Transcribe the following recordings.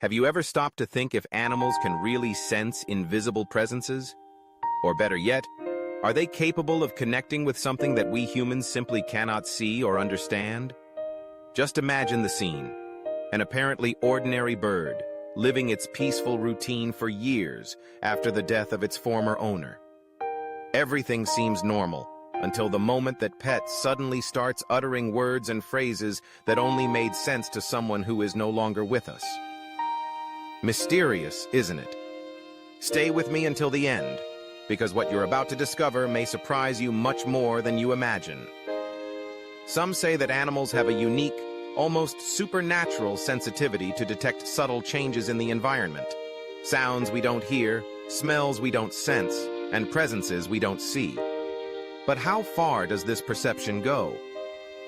Have you ever stopped to think if animals can really sense invisible presences? Or better yet, are they capable of connecting with something that we humans simply cannot see or understand? Just imagine the scene. An apparently ordinary bird, living its peaceful routine for years after the death of its former owner. Everything seems normal, until the moment that pet suddenly starts uttering words and phrases that only made sense to someone who is no longer with us. Mysterious, isn't it? Stay with me until the end, because what you're about to discover may surprise you much more than you imagine. Some say that animals have a unique, almost supernatural sensitivity to detect subtle changes in the environment. Sounds we don't hear, smells we don't sense, and presences we don't see. But how far does this perception go?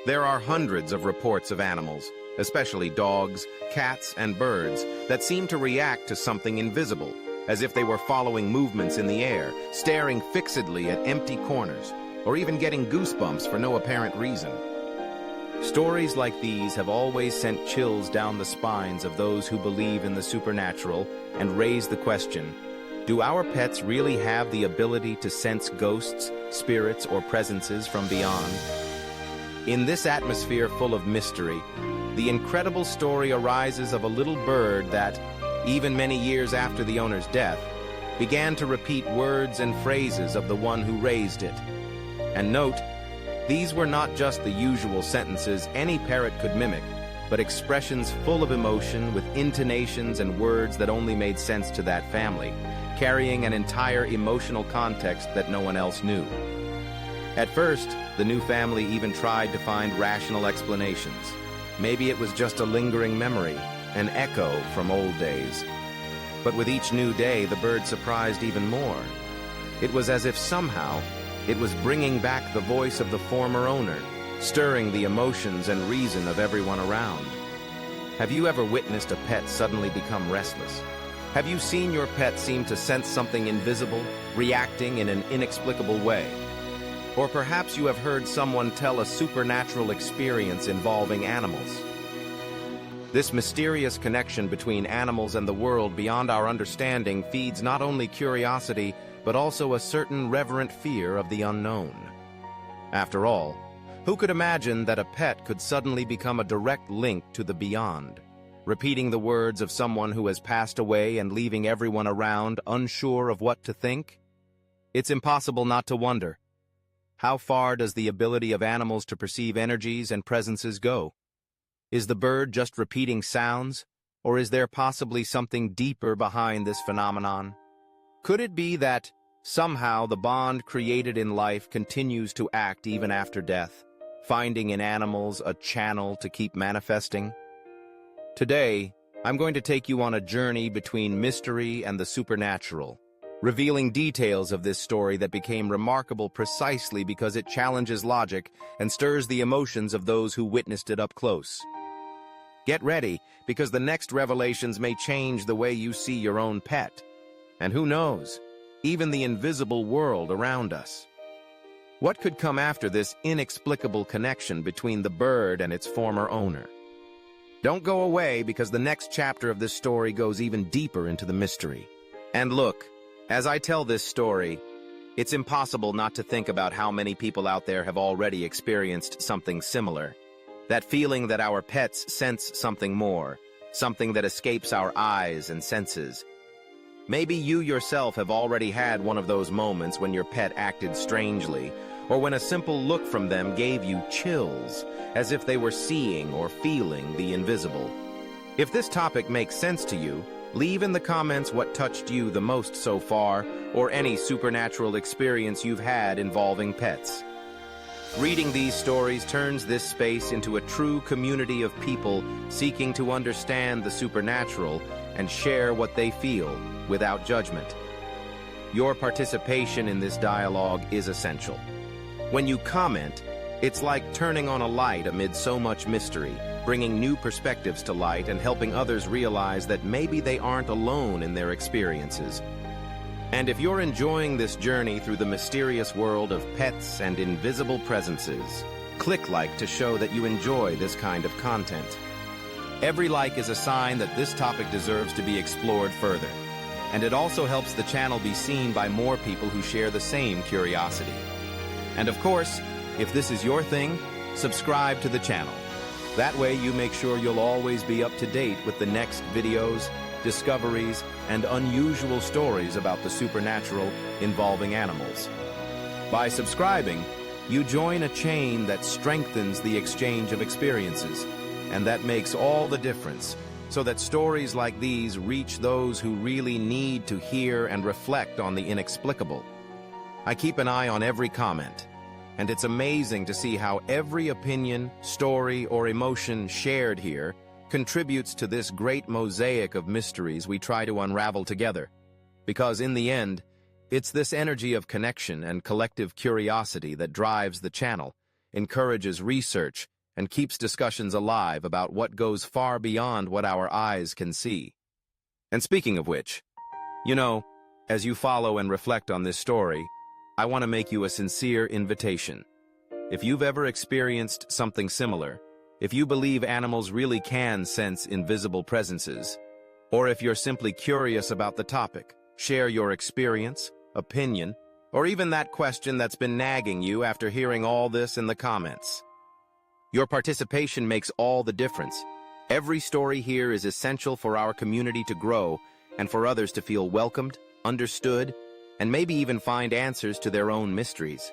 There are hundreds of reports of animals, especially dogs, cats, and birds, that seem to react to something invisible, as if they were following movements in the air, staring fixedly at empty corners, or even getting goosebumps for no apparent reason. Stories like these have always sent chills down the spines of those who believe in the supernatural and raise the question, do our pets really have the ability to sense ghosts, spirits, or presences from beyond? In this atmosphere full of mystery, the incredible story arises of a little bird that, even many years after the owner's death, began to repeat words and phrases of the one who raised it. And note, these were not just the usual sentences any parrot could mimic, but expressions full of emotion with intonations and words that only made sense to that family, carrying an entire emotional context that no one else knew. At first, the new family even tried to find rational explanations. Maybe it was just a lingering memory, an echo from old days. But with each new day, the bird surprised even more. It was as if somehow it was bringing back the voice of the former owner, stirring the emotions and reason of everyone around. Have you ever witnessed a pet suddenly become restless? Have you seen your pet seem to sense something invisible, reacting in an inexplicable way? Or perhaps you have heard someone tell a supernatural experience involving animals. This mysterious connection between animals and the world beyond our understanding feeds not only curiosity, but also a certain reverent fear of the unknown. After all, who could imagine that a pet could suddenly become a direct link to the beyond, repeating the words of someone who has passed away and leaving everyone around unsure of what to think? It's impossible not to wonder. How far does the ability of animals to perceive energies and presences go? Is the bird just repeating sounds, or is there possibly something deeper behind this phenomenon? Could it be that, somehow, the bond created in life continues to act even after death, finding in animals a channel to keep manifesting? Today, I'm going to take you on a journey between mystery and the supernatural, revealing details of this story that became remarkable precisely because it challenges logic and stirs the emotions of those who witnessed it up close. Get ready, because the next revelations may change the way you see your own pet. And who knows, even the invisible world around us. What could come after this inexplicable connection between the bird and its former owner? Don't go away, because the next chapter of this story goes even deeper into the mystery. And look, as I tell this story, it's impossible not to think about how many people out there have already experienced something similar. That feeling that our pets sense something more, something that escapes our eyes and senses. Maybe you yourself have already had one of those moments when your pet acted strangely, or when a simple look from them gave you chills, as if they were seeing or feeling the invisible. If this topic makes sense to you, leave in the comments what touched you the most so far, or any supernatural experience you've had involving pets. Reading these stories turns this space into a true community of people seeking to understand the supernatural and share what they feel without judgment. Your participation in this dialogue is essential. When you comment, it's like turning on a light amid so much mystery, bringing new perspectives to light and helping others realize that maybe they aren't alone in their experiences. And if you're enjoying this journey through the mysterious world of pets and invisible presences, click like to show that you enjoy this kind of content. Every like is a sign that this topic deserves to be explored further. And it also helps the channel be seen by more people who share the same curiosity. And of course, if this is your thing, subscribe to the channel. That way you make sure you'll always be up to date with the next videos, discoveries, and unusual stories about the supernatural involving animals. By subscribing, you join a chain that strengthens the exchange of experiences, and that makes all the difference, so that stories like these reach those who really need to hear and reflect on the inexplicable. I keep an eye on every comment, and it's amazing to see how every opinion, story, or emotion shared here contributes to this great mosaic of mysteries we try to unravel together. Because in the end, it's this energy of connection and collective curiosity that drives the channel, encourages research, and keeps discussions alive about what goes far beyond what our eyes can see. And speaking of which, you know, as you follow and reflect on this story, I want to make you a sincere invitation. If you've ever experienced something similar, if you believe animals really can sense invisible presences, or if you're simply curious about the topic, share your experience, opinion, or even that question that's been nagging you after hearing all this in the comments. Your participation makes all the difference. Every story here is essential for our community to grow and for others to feel welcomed, understood, and maybe even find answers to their own mysteries.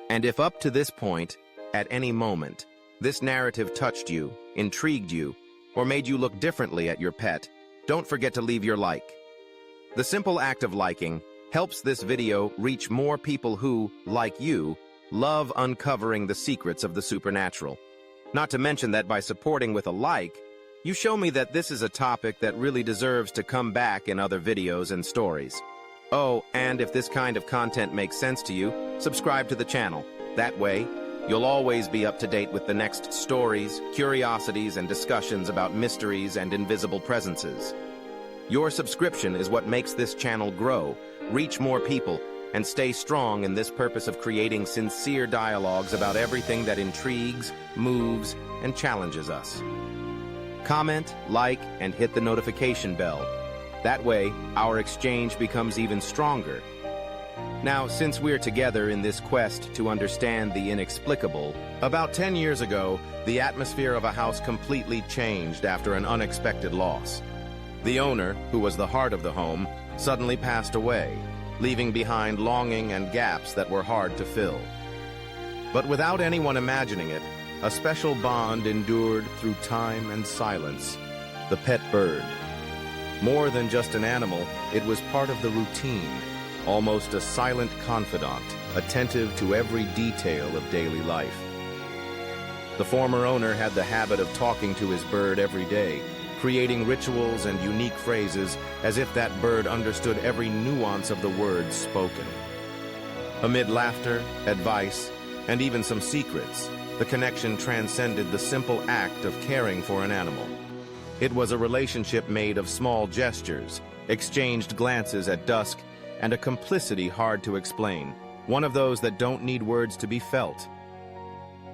And if up to this point, at any moment, this narrative touched you, intrigued you, or made you look differently at your pet, don't forget to leave your like. The simple act of liking helps this video reach more people who, like you, love uncovering the secrets of the supernatural. Not to mention that by supporting with a like, you show me that this is a topic that really deserves to come back in other videos and stories. Oh, and if this kind of content makes sense to you, subscribe to the channel. That way, you'll always be up to date with the next stories, curiosities, and discussions about mysteries and invisible presences. Your subscription is what makes this channel grow, reach more people, and stay strong in this purpose of creating sincere dialogues about everything that intrigues, moves, and challenges us. Comment, like, and hit the notification bell. That way, our exchange becomes even stronger. Now, since we're together in this quest to understand the inexplicable, about 10 years ago, the atmosphere of a house completely changed after an unexpected loss. The owner, who was the heart of the home, suddenly passed away, leaving behind longing and gaps that were hard to fill. But without anyone imagining it, a special bond endured through time and silence: the pet bird. More than just an animal, it was part of the routine, almost a silent confidant, attentive to every detail of daily life. The former owner had the habit of talking to his bird every day, creating rituals and unique phrases as if that bird understood every nuance of the words spoken. Amid laughter, advice, and even some secrets, the connection transcended the simple act of caring for an animal. It was a relationship made of small gestures, exchanged glances at dusk, and a complicity hard to explain, one of those that don't need words to be felt.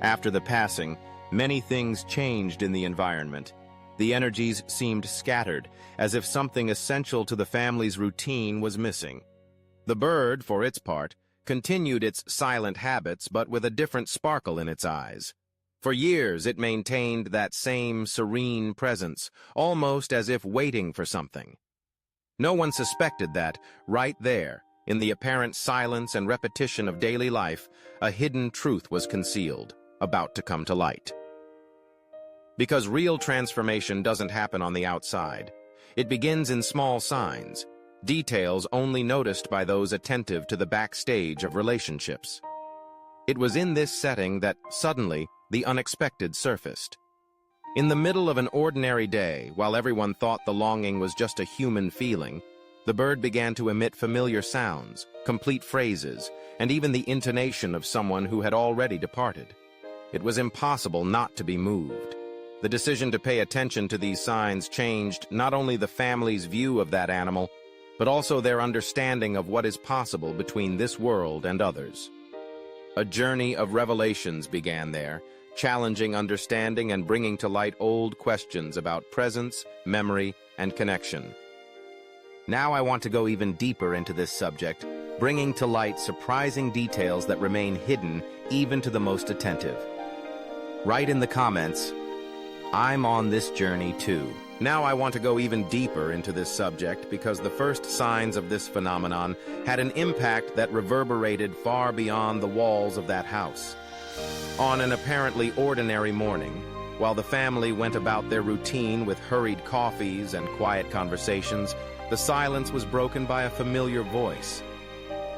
After the passing, many things changed in the environment. The energies seemed scattered, as if something essential to the family's routine was missing. The bird, for its part, continued its silent habits, but with a different sparkle in its eyes. For years, it maintained that same serene presence, almost as if waiting for something. No one suspected that, right there, in the apparent silence and repetition of daily life, a hidden truth was concealed, about to come to light. Because real transformation doesn't happen on the outside. It begins in small signs, details only noticed by those attentive to the backstage of relationships. It was in this setting that, suddenly, the unexpected surfaced. In the middle of an ordinary day, while everyone thought the longing was just a human feeling, the bird began to emit familiar sounds, complete phrases, and even the intonation of someone who had already departed. It was impossible not to be moved. The decision to pay attention to these signs changed not only the family's view of that animal, but also their understanding of what is possible between this world and others. A journey of revelations began there, challenging understanding and bringing to light old questions about presence, memory, and connection. Now I want to go even deeper into this subject, bringing to light surprising details that remain hidden even to the most attentive. Write in the comments, "I'm on this journey too." Now I want to go even deeper into this subject because the first signs of this phenomenon had an impact that reverberated far beyond the walls of that house. On an apparently ordinary morning, while the family went about their routine with hurried coffees and quiet conversations, the silence was broken by a familiar voice.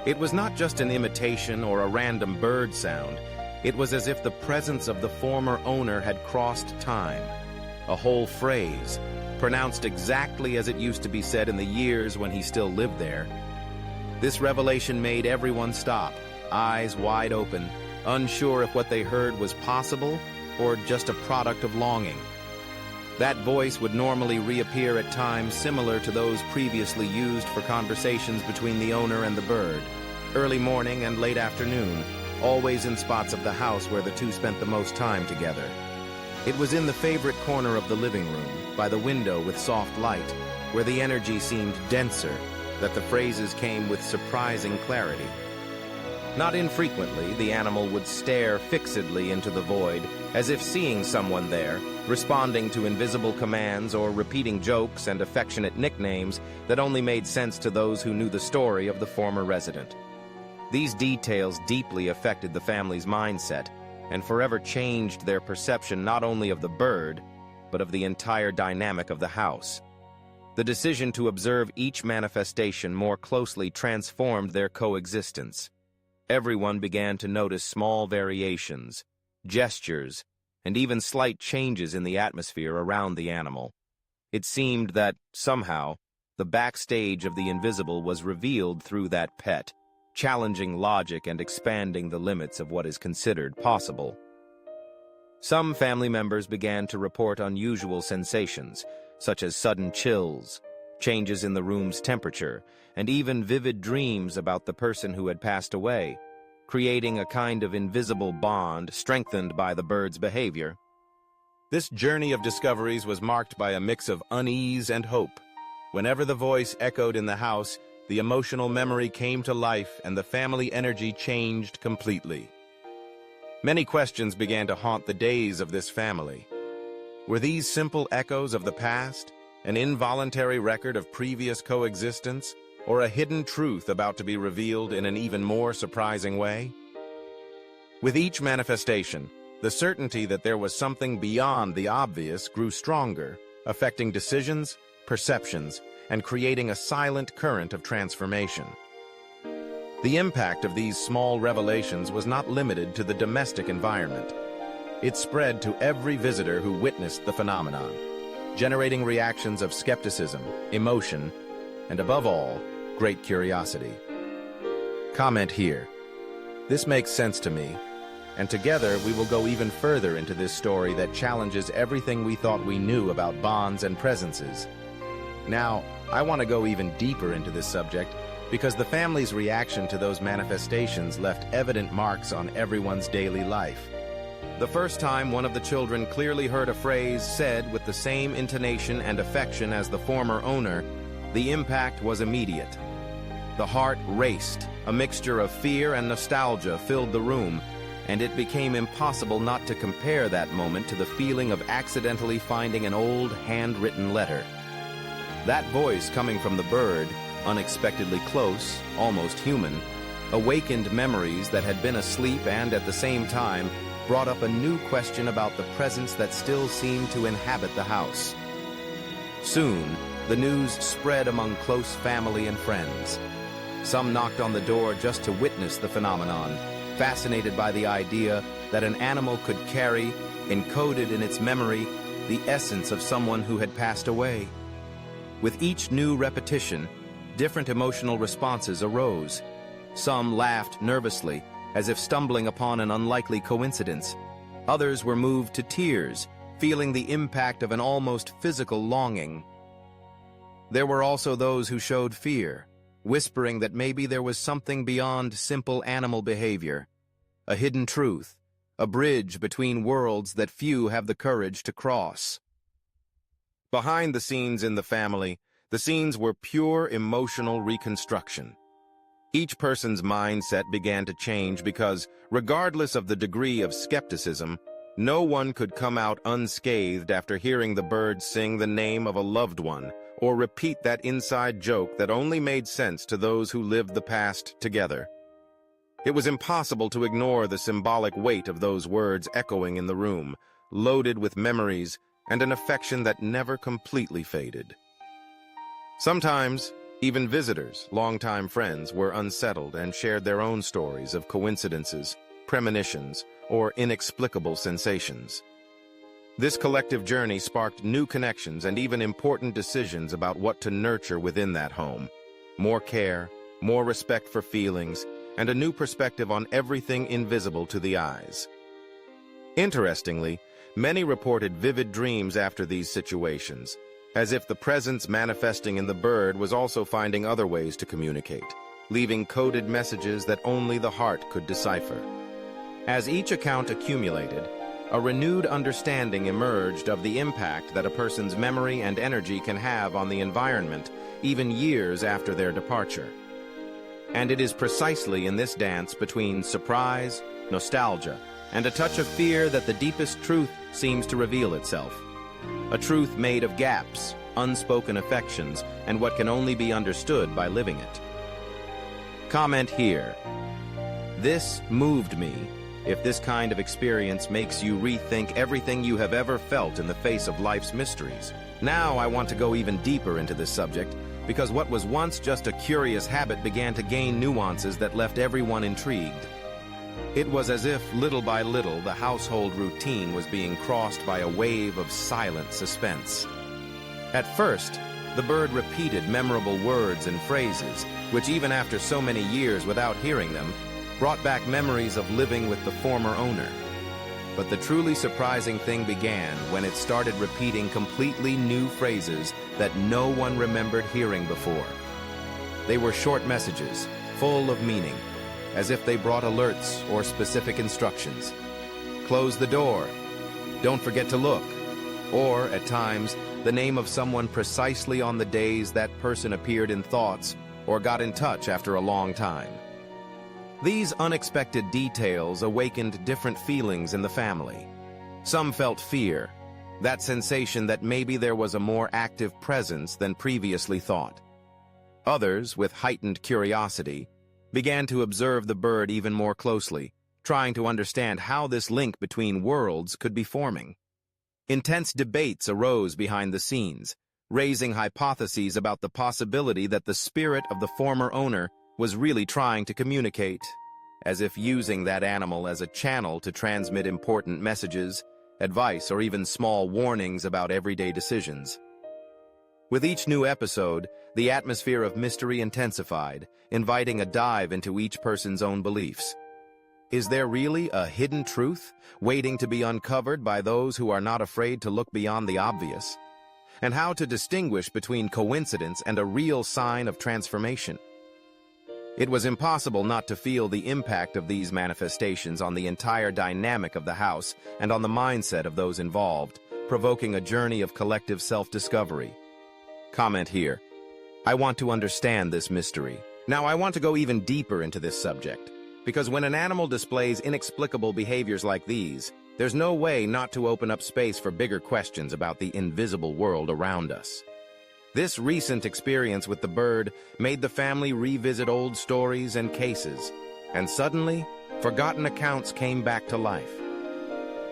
It was not just an imitation or a random bird sound. It was as if the presence of the former owner had crossed time. A whole phrase, pronounced exactly as it used to be said in the years when he still lived there. This revelation made everyone stop, eyes wide open, unsure if what they heard was possible or just a product of longing. That voice would normally reappear at times similar to those previously used for conversations between the owner and the bird, early morning and late afternoon, always in spots of the house where the two spent the most time together. It was in the favorite corner of the living room, by the window with soft light, where the energy seemed denser, that the phrases came with surprising clarity. Not infrequently, the animal would stare fixedly into the void, as if seeing someone there, responding to invisible commands or repeating jokes and affectionate nicknames that only made sense to those who knew the story of the former resident. These details deeply affected the family's mindset and forever changed their perception not only of the bird, but of the entire dynamic of the house. The decision to observe each manifestation more closely transformed their coexistence. Everyone began to notice small variations, gestures, and even slight changes in the atmosphere around the animal. It seemed that, somehow, the backstage of the invisible was revealed through that pet, challenging logic and expanding the limits of what is considered possible. Some family members began to report unusual sensations, such as sudden chills, changes in the room's temperature, and even vivid dreams about the person who had passed away, creating a kind of invisible bond strengthened by the bird's behavior. This journey of discoveries was marked by a mix of unease and hope. Whenever the voice echoed in the house, the emotional memory came to life and the family energy changed completely. Many questions began to haunt the days of this family. Were these simple echoes of the past, an involuntary record of previous coexistence, or a hidden truth about to be revealed in an even more surprising way? With each manifestation, the certainty that there was something beyond the obvious grew stronger, affecting decisions, perceptions, and creating a silent current of transformation. The impact of these small revelations was not limited to the domestic environment. It spread to every visitor who witnessed the phenomenon, generating reactions of skepticism, emotion, and above all, great curiosity. Comment here. This makes sense to me, and together we will go even further into this story that challenges everything we thought we knew about bonds and presences. Now, I want to go even deeper into this subject because the family's reaction to those manifestations left evident marks on everyone's daily life. The first time one of the children clearly heard a phrase said with the same intonation and affection as the former owner, the impact was immediate. The heart raced, a mixture of fear and nostalgia filled the room, and it became impossible not to compare that moment to the feeling of accidentally finding an old handwritten letter. That voice coming from the bird, unexpectedly close, almost human, awakened memories that had been asleep and, at the same time, brought up a new question about the presence that still seemed to inhabit the house. Soon, the news spread among close family and friends. Some knocked on the door just to witness the phenomenon, fascinated by the idea that an animal could carry, encoded in its memory, the essence of someone who had passed away. With each new repetition, different emotional responses arose. Some laughed nervously, as if stumbling upon an unlikely coincidence. Others were moved to tears, feeling the impact of an almost physical longing. There were also those who showed fear, whispering that maybe there was something beyond simple animal behavior, a hidden truth, a bridge between worlds that few have the courage to cross. Behind the scenes in the family, the scenes were pure emotional reconstruction. Each person's mindset began to change because, regardless of the degree of skepticism, no one could come out unscathed after hearing the birds sing the name of a loved one or repeat that inside joke that only made sense to those who lived the past together. It was impossible to ignore the symbolic weight of those words echoing in the room, loaded with memories and an affection that never completely faded. Sometimes, even visitors, longtime friends, were unsettled and shared their own stories of coincidences, premonitions, or inexplicable sensations. This collective journey sparked new connections and even important decisions about what to nurture within that home. More care, more respect for feelings, and a new perspective on everything invisible to the eyes. Interestingly, many reported vivid dreams after these situations, as if the presence manifesting in the bird was also finding other ways to communicate, leaving coded messages that only the heart could decipher. As each account accumulated, a renewed understanding emerged of the impact that a person's memory and energy can have on the environment, even years after their departure. And it is precisely in this dance between surprise, nostalgia, and a touch of fear that the deepest truth seems to reveal itself. A truth made of gaps, unspoken affections, and what can only be understood by living it. Comment here. This moved me. If this kind of experience makes you rethink everything you have ever felt in the face of life's mysteries. Now I want to go even deeper into this subject, because what was once just a curious habit began to gain nuances that left everyone intrigued. It was as if, little by little, the household routine was being crossed by a wave of silent suspense. At first, the bird repeated memorable words and phrases, which even after so many years without hearing them, brought back memories of living with the former owner. But the truly surprising thing began when it started repeating completely new phrases that no one remembered hearing before. They were short messages, full of meaning, as if they brought alerts or specific instructions. Close the door. Don't forget to look. Or, at times, the name of someone precisely on the days that person appeared in thoughts or got in touch after a long time. These unexpected details awakened different feelings in the family. Some felt fear, that sensation that maybe there was a more active presence than previously thought. Others, with heightened curiosity, began to observe the bird even more closely, trying to understand how this link between worlds could be forming. Intense debates arose behind the scenes, raising hypotheses about the possibility that the spirit of the former owner was really trying to communicate, as if using that animal as a channel to transmit important messages, advice, or even small warnings about everyday decisions. With each new episode, the atmosphere of mystery intensified, inviting a dive into each person's own beliefs. Is there really a hidden truth waiting to be uncovered by those who are not afraid to look beyond the obvious? And how to distinguish between coincidence and a real sign of transformation? It was impossible not to feel the impact of these manifestations on the entire dynamic of the house and on the mindset of those involved, provoking a journey of collective self-discovery. Comment here. I want to understand this mystery. Now I want to go even deeper into this subject, because when an animal displays inexplicable behaviors like these, there's no way not to open up space for bigger questions about the invisible world around us. This recent experience with the bird made the family revisit old stories and cases, and suddenly, forgotten accounts came back to life.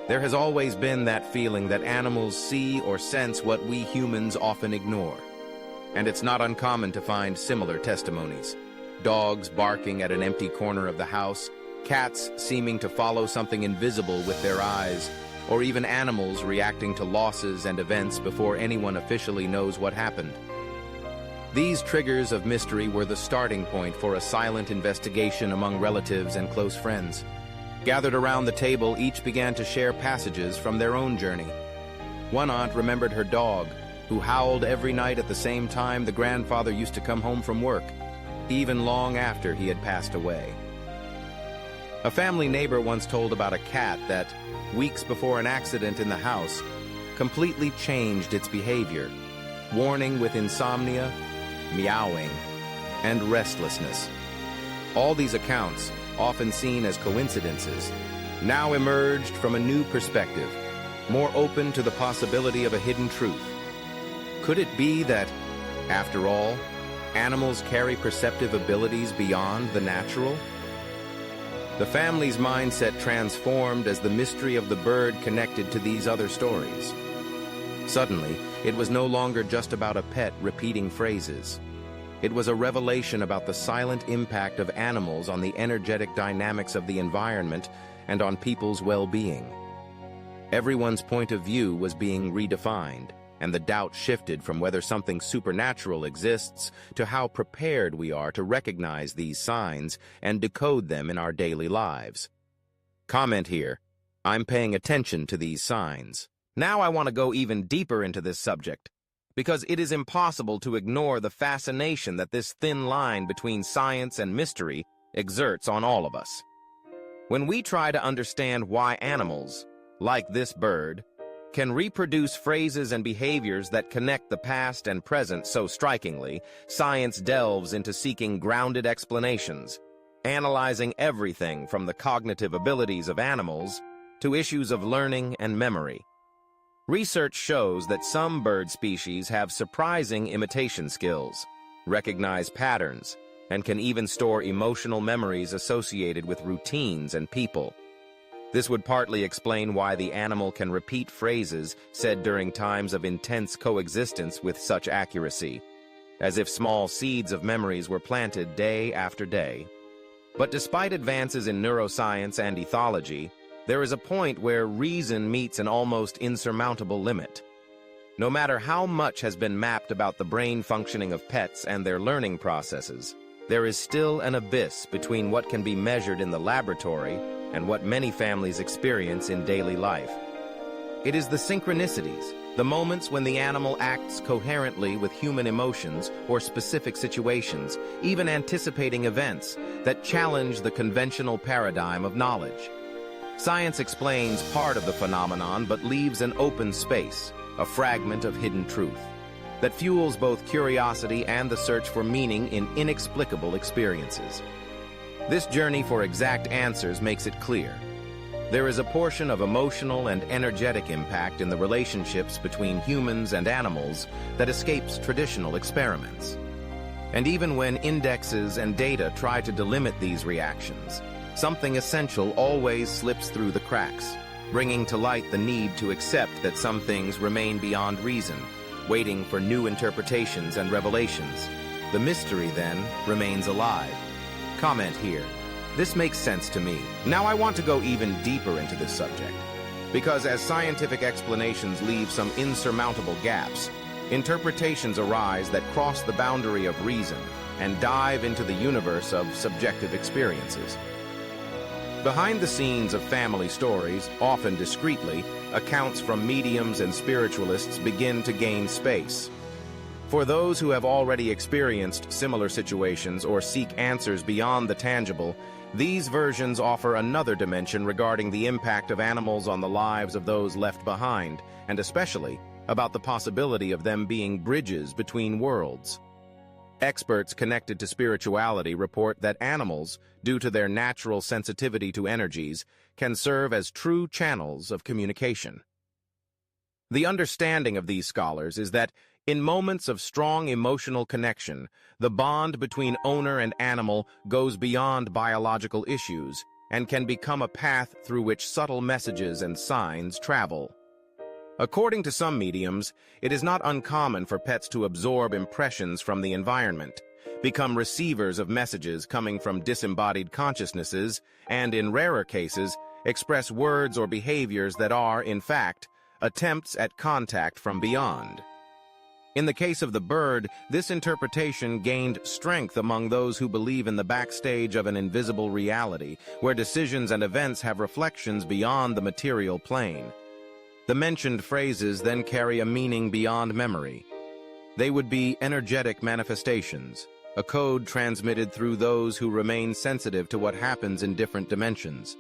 There has always been that feeling that animals see or sense what we humans often ignore. And it's not uncommon to find similar testimonies. Dogs barking at an empty corner of the house, cats seeming to follow something invisible with their eyes, or even animals reacting to losses and events before anyone officially knows what happened. These triggers of mystery were the starting point for a silent investigation among relatives and close friends. Gathered around the table, each began to share passages from their own journey. One aunt remembered her dog, who howled every night at the same time the grandfather used to come home from work, even long after he had passed away. A family neighbor once told about a cat that, weeks before an accident in the house, completely changed its behavior, warning with insomnia, meowing, and restlessness. All these accounts, often seen as coincidences, now emerged from a new perspective, more open to the possibility of a hidden truth. Could it be that, after all, animals carry perceptive abilities beyond the natural? The family's mindset transformed as the mystery of the bird connected to these other stories. Suddenly, it was no longer just about a pet repeating phrases. It was a revelation about the silent impact of animals on the energetic dynamics of the environment and on people's well-being. Everyone's point of view was being redefined, and the doubt shifted from whether something supernatural exists to how prepared we are to recognize these signs and decode them in our daily lives. Comment here. I'm paying attention to these signs. Now I want to go even deeper into this subject, because it is impossible to ignore the fascination that this thin line between science and mystery exerts on all of us. When we try to understand why animals, like this bird, can reproduce phrases and behaviors that connect the past and present so strikingly, science delves into seeking grounded explanations, analyzing everything from the cognitive abilities of animals to issues of learning and memory. Research shows that some bird species have surprising imitation skills, recognize patterns, and can even store emotional memories associated with routines and people. This would partly explain why the animal can repeat phrases said during times of intense coexistence with such accuracy, as if small seeds of memories were planted day after day. But despite advances in neuroscience and ethology, there is a point where reason meets an almost insurmountable limit. No matter how much has been mapped about the brain functioning of pets and their learning processes, there is still an abyss between what can be measured in the laboratory and what many families experience in daily life. It is the synchronicities, the moments when the animal acts coherently with human emotions or specific situations, even anticipating events, that challenge the conventional paradigm of knowledge. Science explains part of the phenomenon but leaves an open space, a fragment of hidden truth, that fuels both curiosity and the search for meaning in inexplicable experiences. This journey for exact answers makes it clear. There is a portion of emotional and energetic impact in the relationships between humans and animals that escapes traditional experiments. And even when indexes and data try to delimit these reactions, something essential always slips through the cracks, bringing to light the need to accept that some things remain beyond reason, waiting for new interpretations and revelations. The mystery, then, remains alive. Comment here. This makes sense to me. Now I want to go even deeper into this subject, because as scientific explanations leave some insurmountable gaps, interpretations arise that cross the boundary of reason and dive into the universe of subjective experiences. Behind the scenes of family stories, often discreetly, accounts from mediums and spiritualists begin to gain space. For those who have already experienced similar situations or seek answers beyond the tangible, these versions offer another dimension regarding the impact of animals on the lives of those left behind, and especially about the possibility of them being bridges between worlds. Experts connected to spirituality report that animals, due to their natural sensitivity to energies, can serve as true channels of communication. The understanding of these scholars is that, in moments of strong emotional connection, the bond between owner and animal goes beyond biological issues and can become a path through which subtle messages and signs travel. According to some mediums, it is not uncommon for pets to absorb impressions from the environment, become receivers of messages coming from disembodied consciousnesses, and in rarer cases, express words or behaviors that are, in fact, attempts at contact from beyond. In the case of the bird, this interpretation gained strength among those who believe in the backstage of an invisible reality, where decisions and events have reflections beyond the material plane. The mentioned phrases then carry a meaning beyond memory. They would be energetic manifestations, a code transmitted through those who remain sensitive to what happens in different dimensions.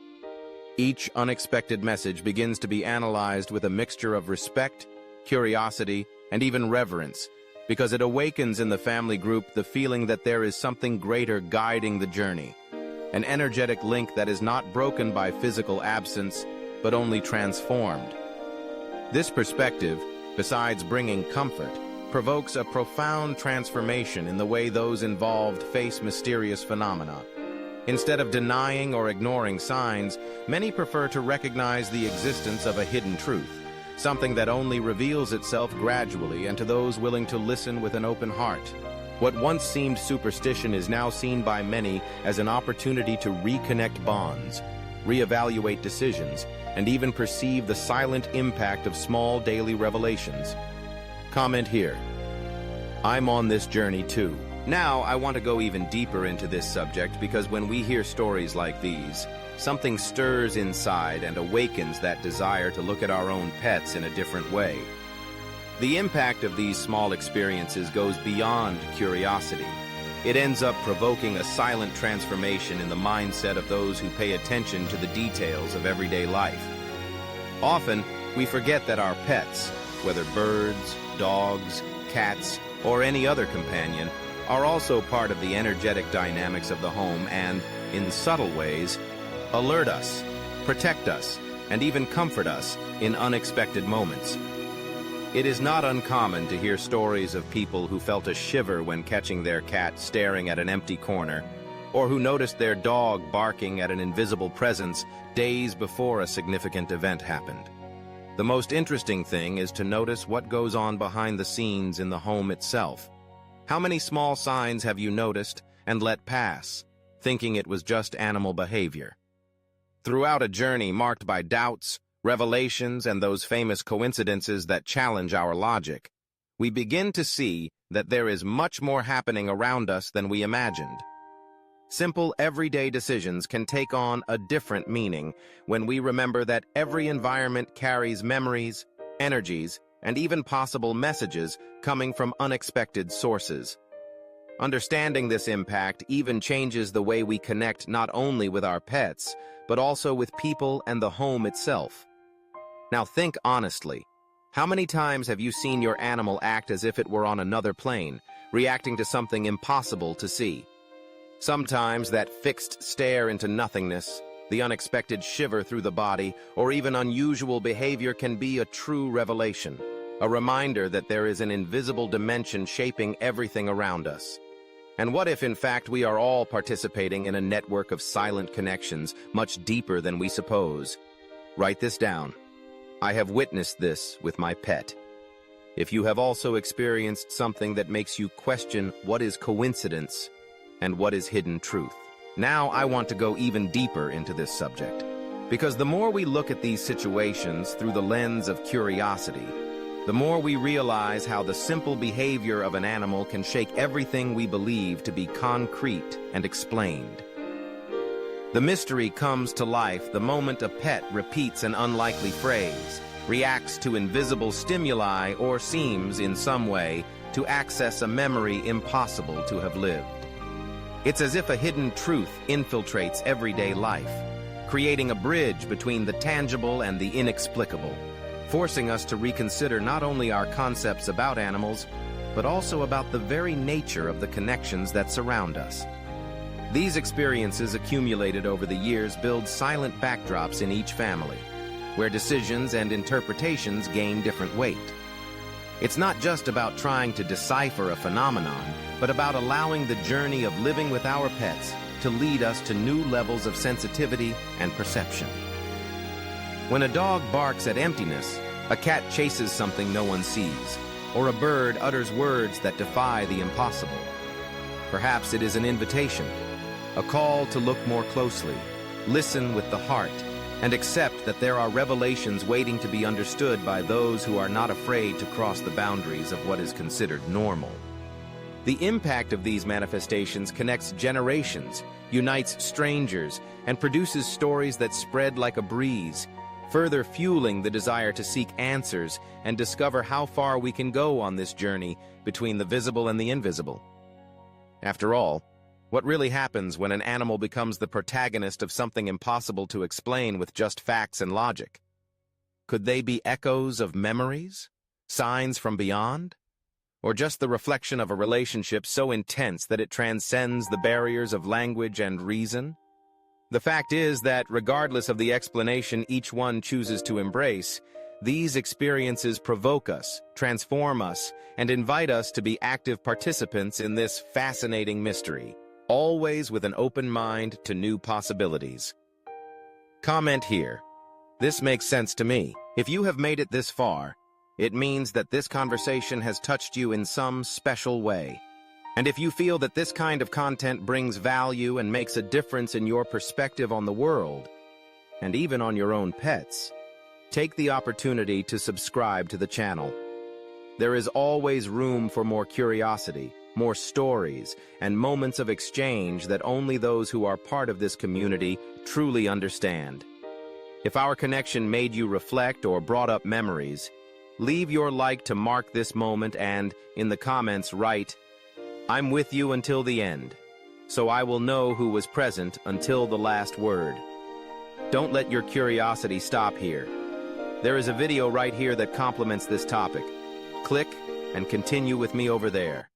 Each unexpected message begins to be analyzed with a mixture of respect, curiosity, and even reverence, because it awakens in the family group the feeling that there is something greater guiding the journey, an energetic link that is not broken by physical absence, but only transformed. This perspective, besides bringing comfort, provokes a profound transformation in the way those involved face mysterious phenomena. Instead of denying or ignoring signs, many prefer to recognize the existence of a hidden truth, something that only reveals itself gradually and to those willing to listen with an open heart. What once seemed superstition is now seen by many as an opportunity to reconnect bonds, reevaluate decisions, and even perceive the silent impact of small daily revelations. Comment here. I'm on this journey too. Now, I want to go even deeper into this subject because when we hear stories like these, something stirs inside and awakens that desire to look at our own pets in a different way. The impact of these small experiences goes beyond curiosity. It ends up provoking a silent transformation in the mindset of those who pay attention to the details of everyday life. Often, we forget that our pets, whether birds, dogs, cats, or any other companion, are also part of the energetic dynamics of the home and, in subtle ways, alert us, protect us, and even comfort us in unexpected moments. It is not uncommon to hear stories of people who felt a shiver when catching their cat staring at an empty corner, or who noticed their dog barking at an invisible presence days before a significant event happened. The most interesting thing is to notice what goes on behind the scenes in the home itself. How many small signs have you noticed and let pass, thinking it was just animal behavior? Throughout a journey marked by doubts, revelations, and those famous coincidences that challenge our logic, we begin to see that there is much more happening around us than we imagined. Simple, everyday decisions can take on a different meaning when we remember that every environment carries memories, energies, and even possible messages coming from unexpected sources. Understanding this impact even changes the way we connect not only with our pets, but also with people and the home itself. Now think honestly. How many times have you seen your animal act as if it were on another plane, reacting to something impossible to see? Sometimes that fixed stare into nothingness, the unexpected shiver through the body, or even unusual behavior can be a true revelation, a reminder that there is an invisible dimension shaping everything around us. And what if, in fact, we are all participating in a network of silent connections much deeper than we suppose? Write this down. I have witnessed this with my pet. If you have also experienced something that makes you question what is coincidence and what is hidden truth. Now I want to go even deeper into this subject, because the more we look at these situations through the lens of curiosity, the more we realize how the simple behavior of an animal can shake everything we believe to be concrete and explained. The mystery comes to life the moment a pet repeats an unlikely phrase, reacts to invisible stimuli, or seems, in some way, to access a memory impossible to have lived. It's as if a hidden truth infiltrates everyday life, creating a bridge between the tangible and the inexplicable, forcing us to reconsider not only our concepts about animals, but also about the very nature of the connections that surround us. These experiences accumulated over the years build silent backdrops in each family, where decisions and interpretations gain different weight. It's not just about trying to decipher a phenomenon, but about allowing the journey of living with our pets to lead us to new levels of sensitivity and perception. When a dog barks at emptiness, a cat chases something no one sees, or a bird utters words that defy the impossible. Perhaps it is an invitation, a call to look more closely, listen with the heart, and accept that there are revelations waiting to be understood by those who are not afraid to cross the boundaries of what is considered normal. The impact of these manifestations connects generations, unites strangers, and produces stories that spread like a breeze, further fueling the desire to seek answers and discover how far we can go on this journey between the visible and the invisible. After all, what really happens when an animal becomes the protagonist of something impossible to explain with just facts and logic? Could they be echoes of memories? Signs from beyond? Or just the reflection of a relationship so intense that it transcends the barriers of language and reason? The fact is that, regardless of the explanation each one chooses to embrace, these experiences provoke us, transform us, and invite us to be active participants in this fascinating mystery, always with an open mind to new possibilities. Comment here. This makes sense to me. If you have made it this far, it means that this conversation has touched you in some special way. And if you feel that this kind of content brings value and makes a difference in your perspective on the world, and even on your own pets, take the opportunity to subscribe to the channel. There is always room for more curiosity, more stories, and moments of exchange that only those who are part of this community truly understand. If our connection made you reflect or brought up memories, leave your like to mark this moment and, in the comments, write, "I'm with you until the end, so I will know who was present until the last word." Don't let your curiosity stop here. There is a video right here that complements this topic. Click and continue with me over there.